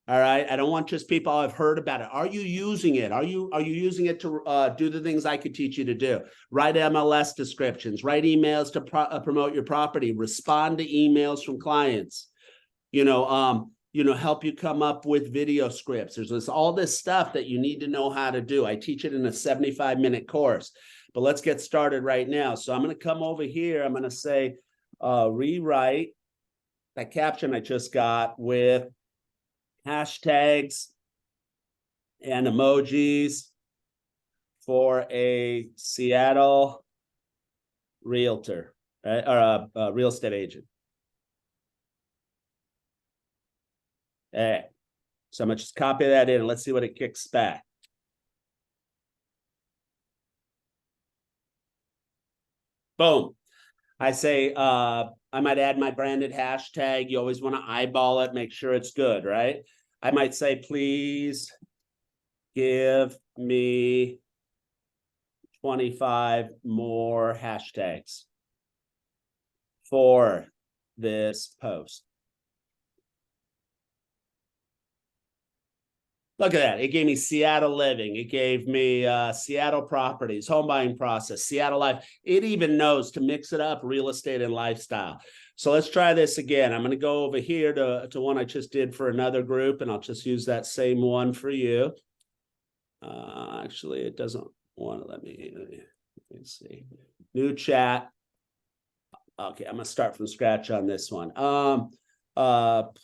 All right. I don't want just people, I've heard about it. Are you using it? Are you using it to do the things I could teach you to do? Write MLS descriptions, write emails to promote your property, respond to emails from clients, help you come up with video scripts. There's all this stuff that you need to know how to do. I teach it in a 75-minute course, but let's get started right now. So I'm going to come over here. I'm going to say, rewrite that caption I just got with hashtags and emojis for a Seattle realtor, right? Or a real estate agent. All right. So I'm gonna just copy that in and let's see what it kicks back. Boom. I say, I might add my branded hashtag. You always want to eyeball it, make sure it's good, right? I might say, please give me 25 more hashtags for this post. Look at that. It gave me Seattle living. It gave me Seattle properties, home buying process, Seattle life. It even knows to mix it up, real estate and lifestyle. So let's try this again. I'm going to go over here to one I just did for another group, and I'll just use that same one for you. Actually, it doesn't want to let me see. New chat. Okay, I'm going to start from scratch on this one.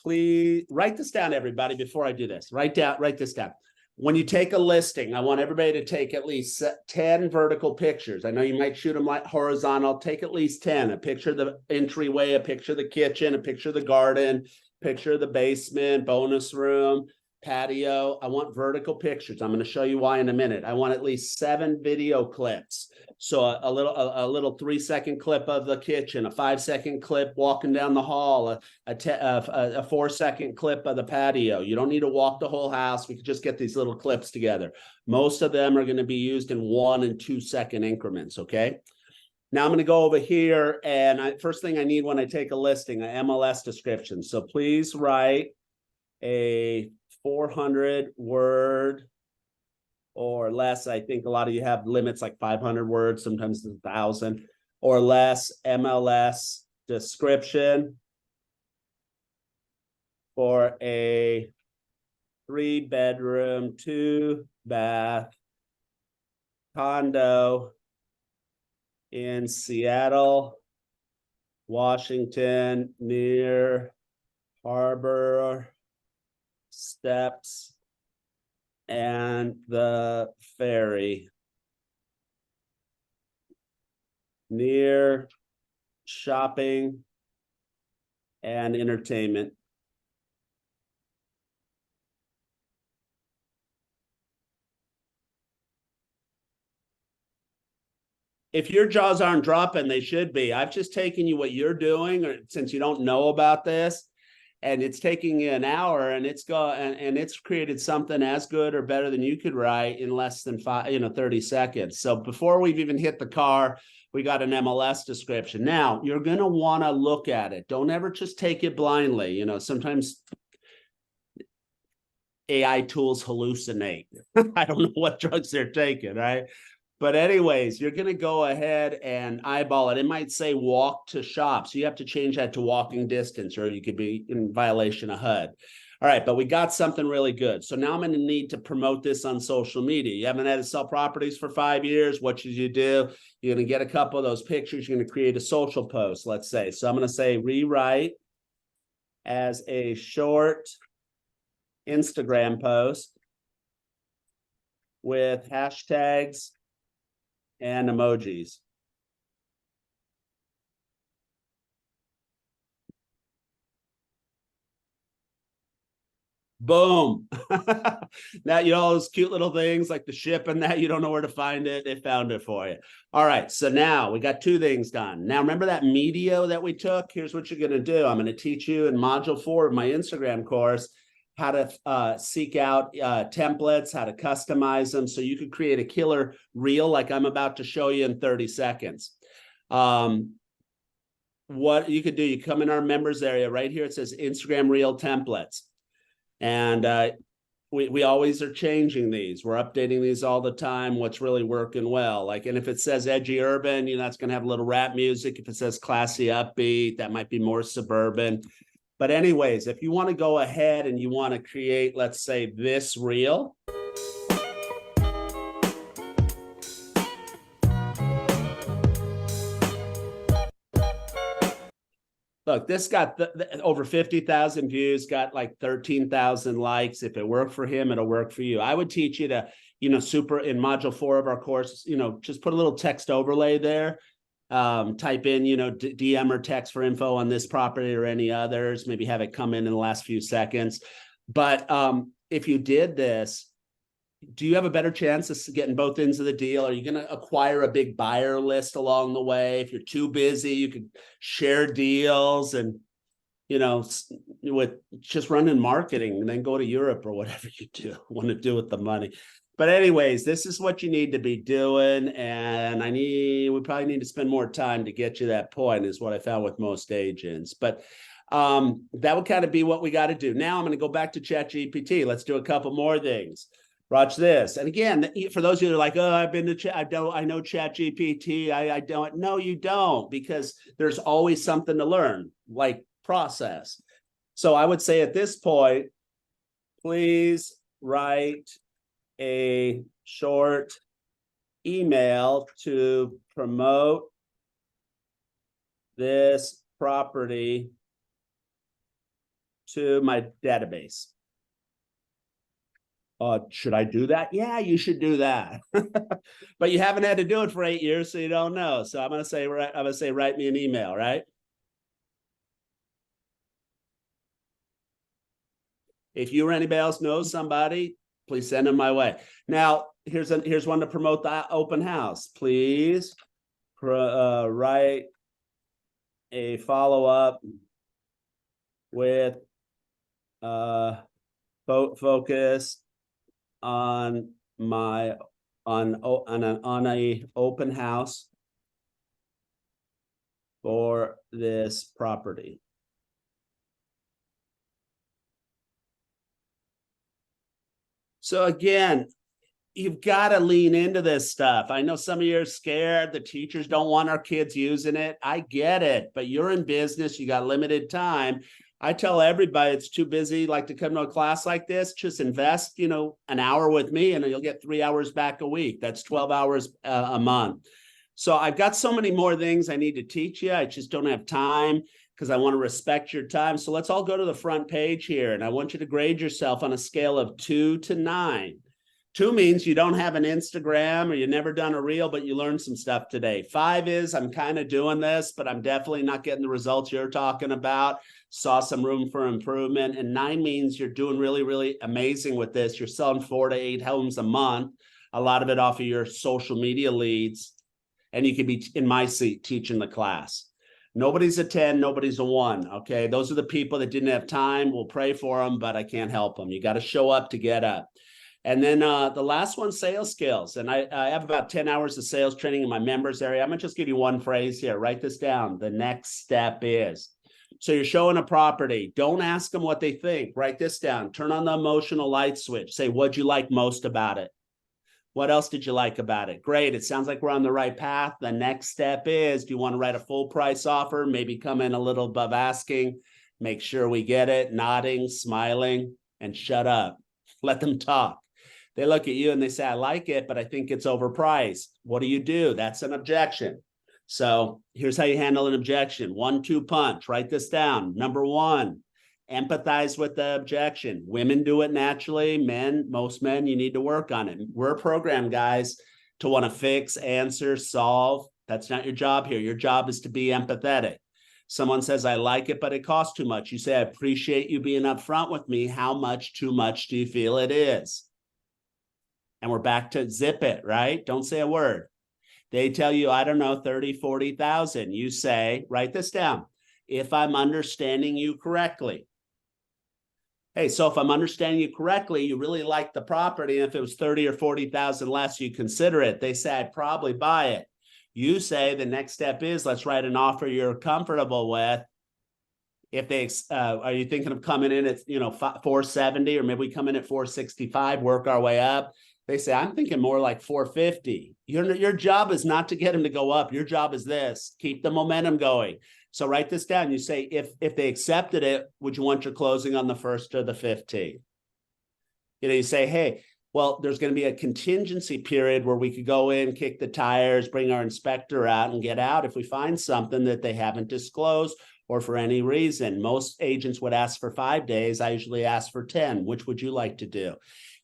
Please write this down, everybody, before I do this. Write this down. When you take a listing, I want everybody to take at least 10 vertical pictures. I know you might shoot them like horizontal. Take at least 10. A picture of the entryway, a picture of the kitchen, a picture of the garden, picture of the basement, bonus room, patio. I want vertical pictures. I'm going to show you why in a minute. I want at least 7 video clips. So a little 3-second clip of the kitchen, a 5-second clip walking down the hall, a 4-second clip of the patio. You don't need to walk the whole house. We could just get these little clips together. Most of them are going to be used in 1 and 2 second increments. Okay. Now I'm going to go over here, and first thing I need when I take a listing, an MLS description. So please write a 400-word or less. I think a lot of you have limits like 500 words, sometimes 1,000 or less MLS description for a 3-bedroom, 2-bath condo in Seattle, Washington, near Harbor Steps and the ferry, near shopping and entertainment. If your jaws aren't dropping, they should be. I've just taken you what you're doing, or since you don't know about this, and it's taking you an hour, and it's created something as good or better than you could write in less than 30 seconds. So before we've even hit the car, we got an MLS description. Now you're going to want to look at it. Don't ever just take it blindly. Sometimes AI tools hallucinate. I don't know what drugs they're taking, right? But anyways, you're going to go ahead and eyeball it. It might say walk to shop. So you have to change that to walking distance, or you could be in violation of HUD. All right, but we got something really good. So now I'm going to need to promote this on social media. You haven't had to sell properties for 5 years. What should you do? You're going to get a couple of those pictures. You're going to create a social post, let's say. So I'm going to say rewrite as a short Instagram post with hashtags and emojis. Boom. Now, all those cute little things like the ship and that, you don't know where to find it. They found it for you. All right. So now we got 2 things done. Now, remember that media that we took? Here's what you're going to do. I'm going to teach you in module 4 of my Instagram course how to seek out templates, how to customize them so you could create a killer reel like I'm about to show you in 30 seconds. What you could do, you come in our members area right here. It says Instagram Reel templates. And we always are changing these. We're updating these all the time. What's really working well. And if it says edgy urban, that's going to have a little rap music. If it says classy upbeat, that might be more suburban. But anyways, if you want to go ahead and you want to create, let's say, this reel. Look, this got over 50,000 views, got like 13,000 likes. If it worked for him, it'll work for you. I would teach you to, in module 4 of our course, just put a little text overlay there. Type in, DM or text for info on this property or any others, maybe have it come in the last few seconds. But if you did this, do you have a better chance of getting both ends of the deal? Are you going to acquire a big buyer list along the way? If you're too busy, you could share deals and, you know, with just running marketing and then go to Europe or whatever you want to do with the money. But anyways, this is what you need to be doing. And we probably need to spend more time to get you that point, is what I found with most agents. But that would kind of be what we got to do. Now I'm going to go back to ChatGPT. Let's do a couple more things. Watch this. And again, for those of you who are like, oh, I've been to I know ChatGPT. I don't. No, you don't, because there's always something to learn, like process. So I would say at this point, please write a short email to promote this property to my database. Should I do that? Yeah, you should do that. But you haven't had to do it for 8 years, so you don't know. So I'm gonna say, write me an email, right? If you or anybody else knows somebody, please send them my way. Now, here's one to promote the open house. Please write a follow-up with focus on a open house for this property. So again, you've got to lean into this stuff. I know some of you are scared. The teachers don't want our kids using it. I get it, but you're in business. You got limited time. I tell everybody it's too busy, like, to come to a class like this. Just invest, an hour with me and you'll get 3 hours back a week. That's 12 hours a month. So I've got so many more things I need to teach you. I just don't have time, because I want to respect your time. So let's all go to the front page here. And I want you to grade yourself on a scale of 2 to 9. 2 means you don't have an Instagram or you've never done a reel, but you learned some stuff today. 5 is I'm kind of doing this, but I'm definitely not getting the results you're talking about. Saw some room for improvement. And 9 means you're doing really, really amazing with this. You're selling 4 to 8 homes a month, a lot of it off of your social media leads. And you could be in my seat teaching the class. Nobody's a 10, nobody's a 1. Okay. Those are the people that didn't have time. We'll pray for them, but I can't help them. You got to show up to get up. And then the last one, sales skills. And I have about 10 hours of sales training in my members area. I'm going to just give you one phrase here. Write this down. The next step is. So you're showing a property. Don't ask them what they think. Write this down. Turn on the emotional light switch. Say, what'd you like most about it? What else did you like about it? Great. It sounds like we're on the right path. The next step is, do you want to write a full price offer? Maybe come in a little above asking. Make sure we get it. Nodding, smiling, and shut up. Let them talk. They look at you and they say, I like it, but I think it's overpriced. What do? That's an objection. So here's how you handle an objection. 1-2 punch. Write this down. Number 1, empathize with the objection. Women do it naturally. Most men, you need to work on it. We're programmed, guys, to want to fix, answer, solve. That's not your job here. Your job is to be empathetic. Someone says, I like it, but it costs too much. You say, I appreciate you being upfront with me. How much too much do you feel it is? And we're back to zip it, right? Don't say a word. They tell you, I don't know, 30, 40,000. You say, write this down. If I'm understanding you correctly. Hey, so if I'm understanding you correctly, you really like the property. And if it was 30 or 40,000 less, you consider it. They say, I'd probably buy it. You say the next step is, let's write an offer you're comfortable with. If they, are you thinking of coming in at, 470, or maybe we come in at 465, work our way up? They say, I'm thinking more like 450. Your job is not to get them to go up. Your job is this, keep the momentum going. So write this down. You say, if they accepted it, would you want your closing on the 1st or the 15th? You say, hey, well, there's going to be a contingency period where we could go in, kick the tires, bring our inspector out and get out if we find something that they haven't disclosed or for any reason. Most agents would ask for 5 days. I usually ask for 10. Which would you like to do?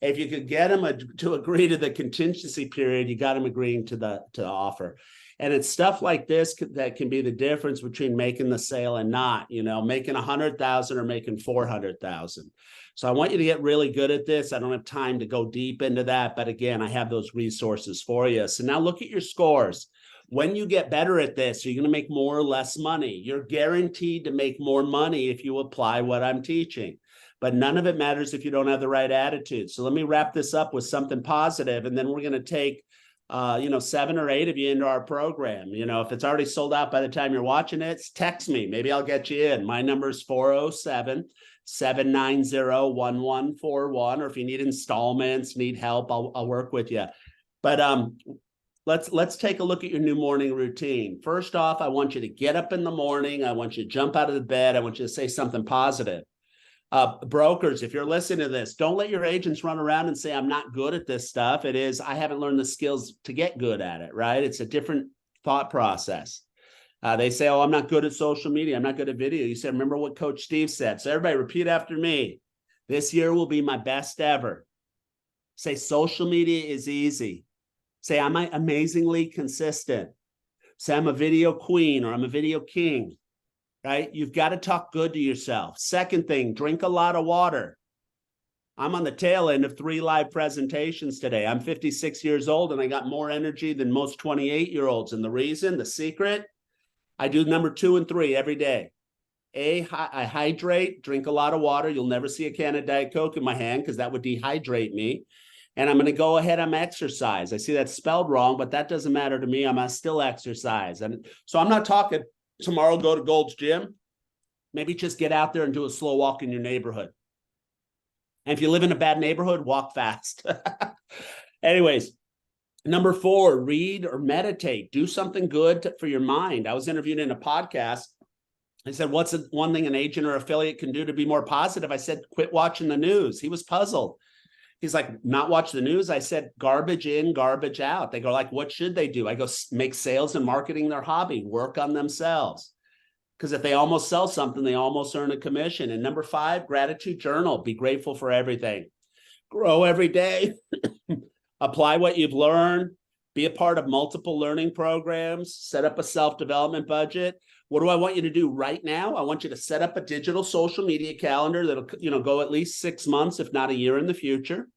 If you could get them to agree to the contingency period, you got them agreeing to the offer. And it's stuff like this that can be the difference between making the sale and not, making 100,000 or making 400,000. So I want you to get really good at this. I don't have time to go deep into that, but again, I have those resources for you. So now look at your scores. When you get better at this, you're going to make more or less money. You're guaranteed to make more money if you apply what I'm teaching. But none of it matters if you don't have the right attitude. So let me wrap this up with something positive, and then we're going to take 7 or 8 of you into our program. If it's already sold out by the time you're watching it, text me. Maybe I'll get you in. My number is 407-790-1141. Or if you need installments, need help, I'll work with you. But let's take a look at your new morning routine. First off, I want you to get up in the morning. I want you to jump out of the bed. I want you to say something positive. Brokers, if you're listening to this, don't let your agents run around and say, I'm not good at this stuff. It is, I haven't learned the skills to get good at it, right? It's a different thought process. They say, oh, I'm not good at social media. I'm not good at video. You said, remember what Coach Steve said. So everybody repeat after me. This year will be my best ever. Say, social media is easy. Say, I'm amazingly consistent. Say, I'm a video queen or I'm a video king. Right? You've got to talk good to yourself. Second thing, drink a lot of water. I'm on the tail end of 3 live presentations today. I'm 56 years old and I got more energy than most 28-year-olds. And the secret, I do number 2 and 3 every day. I hydrate, drink a lot of water. You'll never see a can of Diet Coke in my hand because that would dehydrate me. And I'm going to go ahead, I'm exercise. I see that's spelled wrong, but that doesn't matter to me. I'm going to still exercise. And so I'm not talking tomorrow, go to Gold's Gym. Maybe just get out there and do a slow walk in your neighborhood. And if you live in a bad neighborhood, walk fast. Anyways, number 4, read or meditate. Do something good for your mind. I was interviewed in a podcast. I said, what's one thing an agent or affiliate can do to be more positive? I said, quit watching the news. He was puzzled. He's like, not watch the news? I said, garbage in, garbage out. They go like, what should they do? I go, make sales and marketing their hobby, work on themselves. Because if they almost sell something, they almost earn a commission. And number 5, gratitude journal. Be grateful for everything. Grow every day. Apply what you've learned. Be a part of multiple learning programs. Set up a self-development budget. What do I want you to do right now? I want you to set up a digital social media calendar that'll, go at least 6 months, if not a year in the future.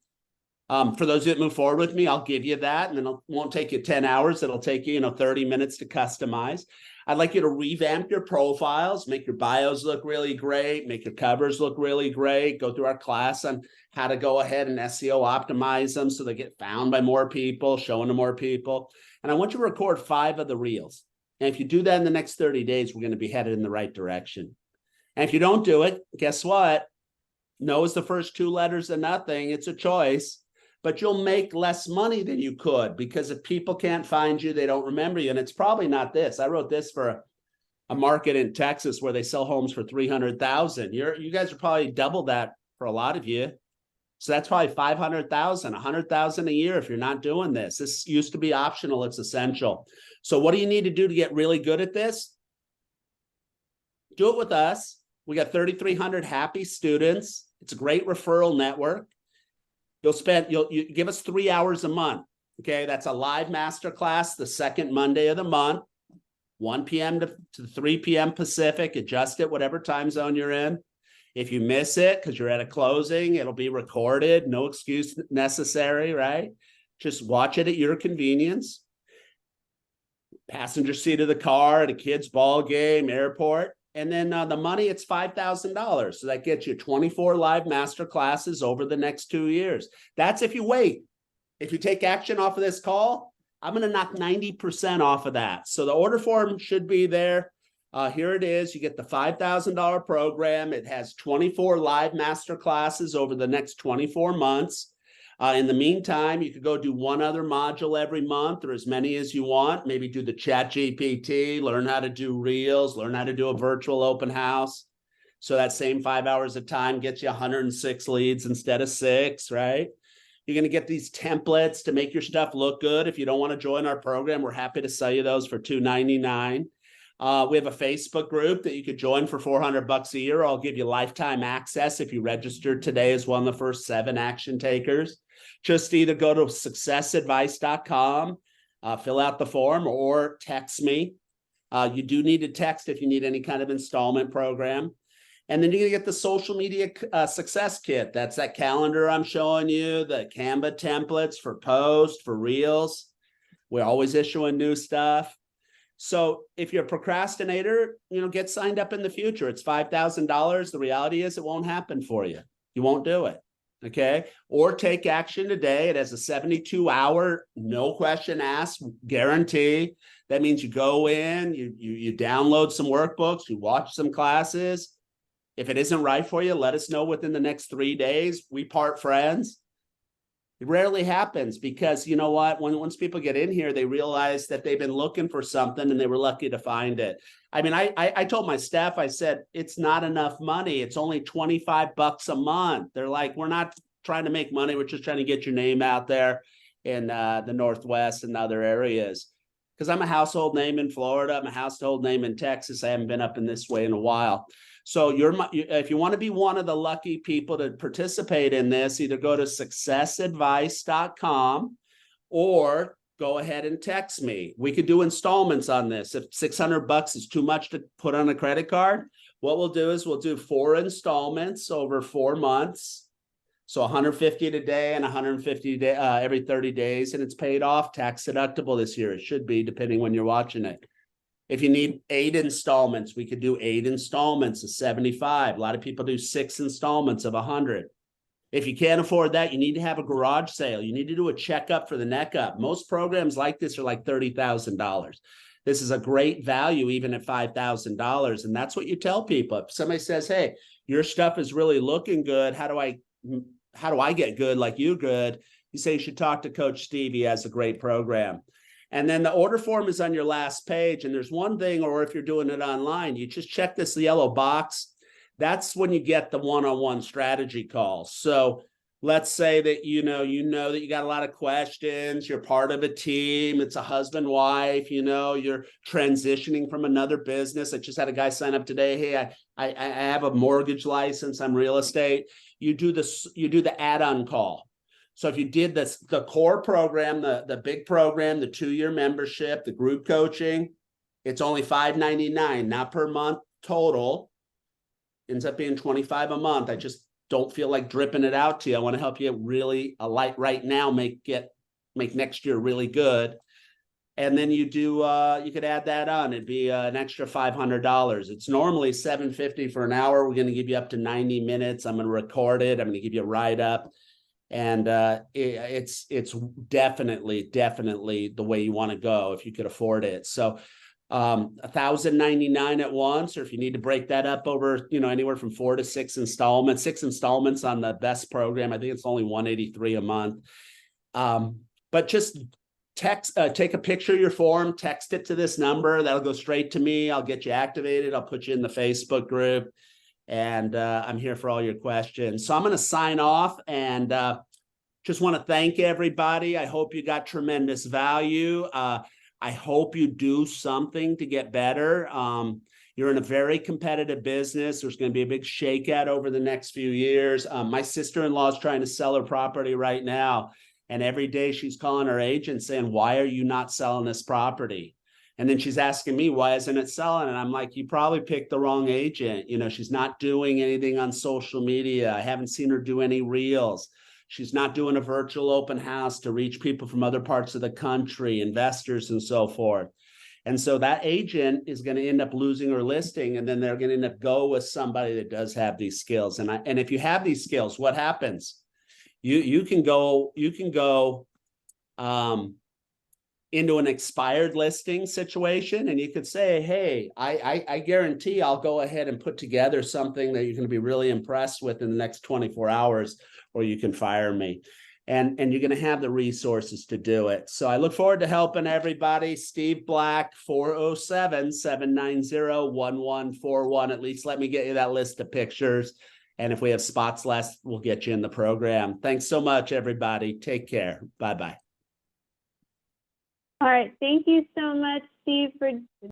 For those that move forward with me, I'll give you that, and then it won't take you 10 hours. It'll take you, 30 minutes to customize. I'd like you to revamp your profiles, make your bios look really great, make your covers look really great. Go through our class on how to go ahead and SEO optimize them so they get found by more people, showing to more people. And I want you to record 5 of the reels. And if you do that in the next 30 days, we're going to be headed in the right direction. And if you don't do it, guess what? No is the first 2 letters of nothing. It's a choice. But you'll make less money than you could, because if people can't find you, they don't remember you. And it's probably not this. I wrote this for a market in Texas where they sell homes for $300,000. You guys are probably double that for a lot of you. So that's probably $500,000, $100,000 a year if you're not doing this. This used to be optional. It's essential. So what do you need to do to get really good at this? Do it with us. We got 3,300 happy students. It's a great referral network. You give us 3 hours a month. Okay, that's a live masterclass the second Monday of the month, 1 p.m. to 3 p.m. Pacific. Adjust it whatever time zone you're in. If you miss it because you're at a closing, it'll be recorded. No excuse necessary, right? Just watch it at your convenience. Passenger seat of the car at a kid's ball game, airport. And then the money, it's $5,000. So that gets you 24 live master classes over the next 2 years. That's if you wait. If you take action off of this call, I'm going to knock 90% off of that. So the order form should be there. Here it is. You get the $5,000 program. It has 24 live master classes over the next 24 months. In the meantime, you could go do 1 other module every month, or as many as you want. Maybe do the ChatGPT, learn how to do Reels, learn how to do a virtual open house. So that same 5 hours of time gets you 106 leads instead of 6, right? You're going to get these templates to make your stuff look good. If you don't want to join our program, we're happy to sell you those for $299. We have a Facebook group that you could join for $400 a year. I'll give you lifetime access if you register today as one of the first 7 action takers. Just either go to successadvice.com, fill out the form or text me. You do need to text if you need any kind of installment program. And then you're going to get the social media success kit. That's that calendar I'm showing you, the Canva templates for posts, for reels. We're always issuing new stuff. So if you're a procrastinator, get signed up in the future. It's $5,000. The reality is it won't happen for you. You won't do it. Okay. Or take action today. It has a 72-hour, no question asked guarantee. That means you go in, you download some workbooks, you watch some classes. If it isn't right for you, let us know within the next 3 days. We part friends. It rarely happens because you know what? Once people get in here, they realize that they've been looking for something and they were lucky to find it. I mean, I told my staff, I said, it's not enough money. It's only $25 a month. They're like, we're not trying to make money. We're just trying to get your name out there in the Northwest and other areas. Because I'm a household name in Florida. I'm a household name in Texas. I haven't been up in this way in a while. So if you want to be one of the lucky people to participate in this, either go to successadvice.com or go ahead and text me. We could do installments on this. If $600 is too much to put on a credit card, what we'll do is we'll do 4 installments over 4 months. So $150 today and $150 every 30 days, and it's paid off, tax deductible this year. It should be, depending when you're watching it. If you need 8 installments, we could do 8 installments of $75. A lot of people do 6 installments of $100. If you can't afford that, you need to have a garage sale. You need to do a checkup for the neck up. Most programs like this are like $30,000. This is a great value, even at $5,000. And that's what you tell people. If somebody says, hey, your stuff is really looking good, how do I get good like you good? You say you should talk to Coach Steve. He has a great program. And then the order form is on your last page. And there's one thing, or if you're doing it online, you just check this yellow box. That's when you get the one-on-one strategy calls. So let's say that you know that you got a lot of questions, you're part of a team, it's a husband, wife, you're transitioning from another business. I just had a guy sign up today. Hey, I have a mortgage license, I'm real estate. You do the add-on call. So if you did the core program, the big program, the 2-year membership, the group coaching, it's only $5.99, not per month total. Ends up being $25 a month. I just don't feel like dripping it out to you. I want to help you really right now, make next year really good. And then you could add that on. It'd be an extra $500. It's normally $750 for an hour. We're going to give you up to 90 minutes. I'm going to record it. I'm going to give you a write-up. And it's definitely the way you want to go if you could afford it. So $1,099 at once, or if you need to break that up over, anywhere from 4 to 6 installments. 6 installments on the best program. I think it's only $183 a month. But just take a picture of your form, text it to this number. That'll go straight to me. I'll get you activated. I'll put you in the Facebook group. And I'm here for all your questions. So I'm going to sign off and just want to thank everybody. I hope you got tremendous value. I hope you do something to get better. You're in a very competitive business. There's going to be a big shakeout over the next few years. My sister-in-law is trying to sell her property right now. And every day she's calling her agent saying, why are you not selling this property? And then she's asking me, why isn't it selling? And I'm like, you probably picked the wrong agent. She's not doing anything on social media. I haven't seen her do any reels. She's not doing a virtual open house to reach people from other parts of the country, investors and so forth. And so that agent is going to end up losing her listing. And then they're going to end up go with somebody that does have these skills. And if you have these skills, what happens? You can go into an expired listing situation, and you could say, hey, I guarantee I'll go ahead and put together something that you're going to be really impressed with in the next 24 hours, or you can fire me. And you're going to have the resources to do it. So I look forward to helping everybody. Steve Black, 407-790-1141. At least let me get you that list of pictures. And if we have spots left, we'll get you in the program. Thanks so much, everybody. Take care. Bye-bye. All right. Thank you so much, Steve, for